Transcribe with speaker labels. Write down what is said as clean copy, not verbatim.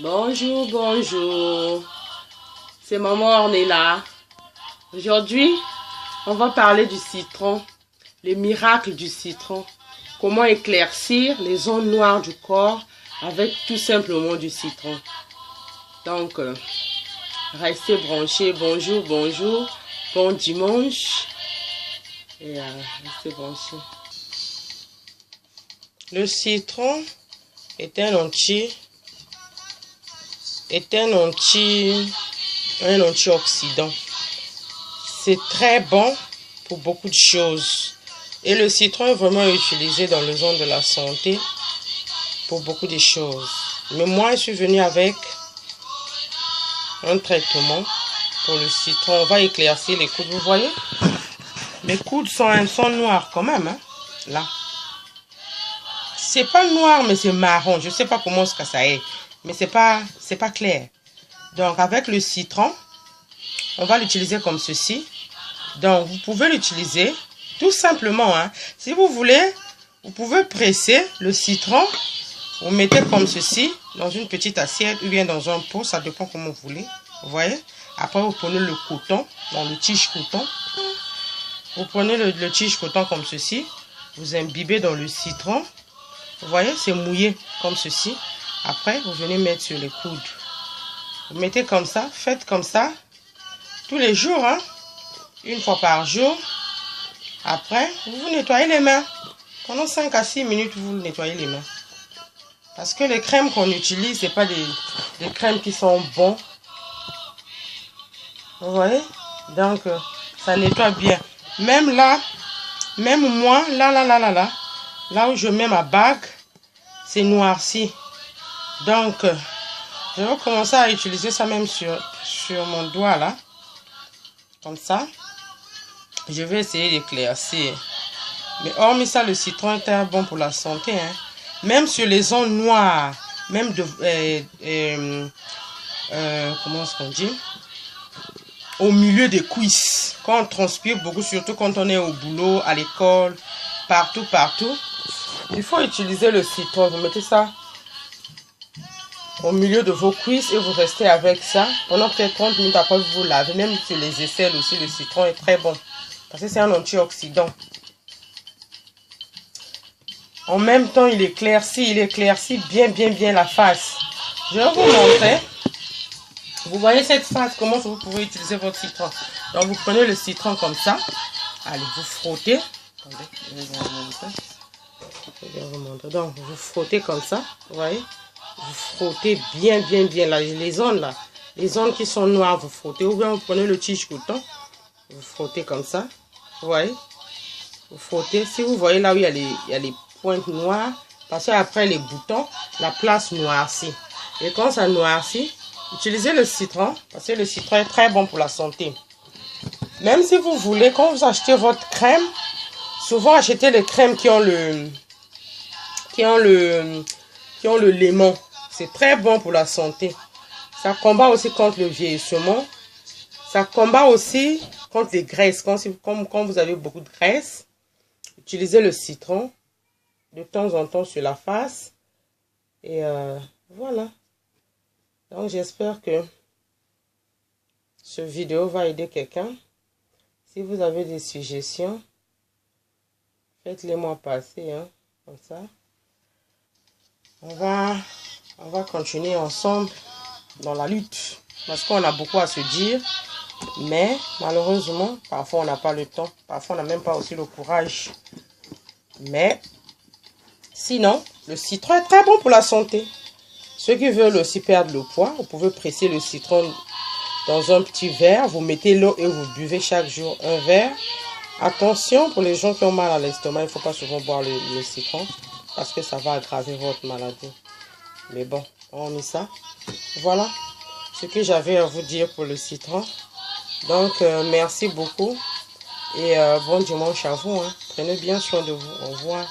Speaker 1: Bonjour, bonjour. C'est maman Ornella. Aujourd'hui, on va parler du citron, les miracles du citron. Comment éclaircir les zones noires du corps avec tout simplement du citron. Donc, restez branchés. Bonjour, bonjour. Bon dimanche. Et restez branchés. Le citron est un antioxydant. C'est très bon pour beaucoup de choses. Et le citron est vraiment utilisé dans le zone de la santé pour beaucoup de choses. Mais moi, je suis venue avec un traitement pour le citron. On va éclaircir les coudes. Vous voyez? Les coudes sont noirs quand même. Hein? Là. C'est pas noir, mais c'est marron. Je sais pas comment ça est. Mais c'est pas clair. Donc, avec le citron, on va l'utiliser comme ceci. Donc, vous pouvez l'utiliser tout simplement. Hein. Si vous voulez, vous pouvez presser le citron. Vous mettez comme ceci dans une petite assiette ou bien dans un pot. Ça dépend comment vous voulez. Vous voyez? Après, vous prenez le coton, dans le tige coton. Vous prenez le tige coton comme ceci. Vous imbibez dans le citron. Vous voyez? C'est mouillé comme ceci. Après, vous venez mettre sur les coudes. Vous mettez comme ça. Faites comme ça. Tous les jours. Hein? Une fois par jour. Après, vous vous nettoyez les mains. Pendant 5 à 6 minutes, vous nettoyez les mains. Parce que les crèmes qu'on utilise, ce n'est pas des crèmes qui sont bonnes. Vous voyez? Donc, ça nettoie bien. Même là, même moi, là où je mets ma bague, c'est noirci. Donc, je vais commencer à utiliser ça même sur mon doigt là. Comme ça. Je vais essayer d'éclaircir. Mais hormis ça, le citron est très bon pour la santé. Hein. Même sur les zones noires. Même de... comment est-ce qu'on dit? Au milieu des cuisses. Quand on transpire beaucoup, surtout quand on est au boulot, à l'école, partout. Il faut utiliser le citron. Vous mettez ça au milieu de vos cuisses et vous restez avec ça. Pendant peut-être 30 minutes après, vous vous lavez. Même sur les aisselles aussi, le citron est très bon. Parce que c'est un antioxydant. En même temps, il éclaircit bien la face. Je vais vous montrer. Vous voyez cette face, comment vous pouvez utiliser votre citron. Donc, vous prenez le citron comme ça. Allez, vous frottez. Attendez, je vais vous montrer. Donc, vous frottez comme ça. Vous voyez? Vous frottez bien là, les zones là. Les zones qui sont noires, vous frottez. Ou bien vous prenez le tige coton. Vous frottez comme ça. Vous voyez? Vous frottez. Si vous voyez là où il y a les pointes noires, parce qu'après les boutons, la place noircit. Et quand ça noircit, utilisez le citron, parce que le citron est très bon pour la santé. Même si vous voulez, quand vous achetez votre crème, souvent achetez les crèmes qui ont le lemon. C'est très bon pour la santé. Ça combat aussi contre le vieillissement. Ça combat aussi contre les graisses. Quand vous avez beaucoup de graisse, utilisez le citron de temps en temps sur la face. Et voilà. Donc j'espère que ce vidéo va aider quelqu'un. Si vous avez des suggestions, faites-les moi passer. Hein, comme ça. On va continuer ensemble dans la lutte. Parce qu'on a beaucoup à se dire. Mais malheureusement, parfois on n'a pas le temps. Parfois on n'a même pas aussi le courage. Mais sinon, le citron est très bon pour la santé. Ceux qui veulent aussi perdre le poids, vous pouvez presser le citron dans un petit verre. Vous mettez l'eau et vous buvez chaque jour un verre. Attention, pour les gens qui ont mal à l'estomac, il ne faut pas souvent boire le citron. Parce que ça va aggraver votre maladie. Mais bon, on met ça. Voilà ce que j'avais à vous dire pour le citron. Donc, merci beaucoup. Et bon dimanche à vous. Hein. Prenez bien soin de vous. Au revoir.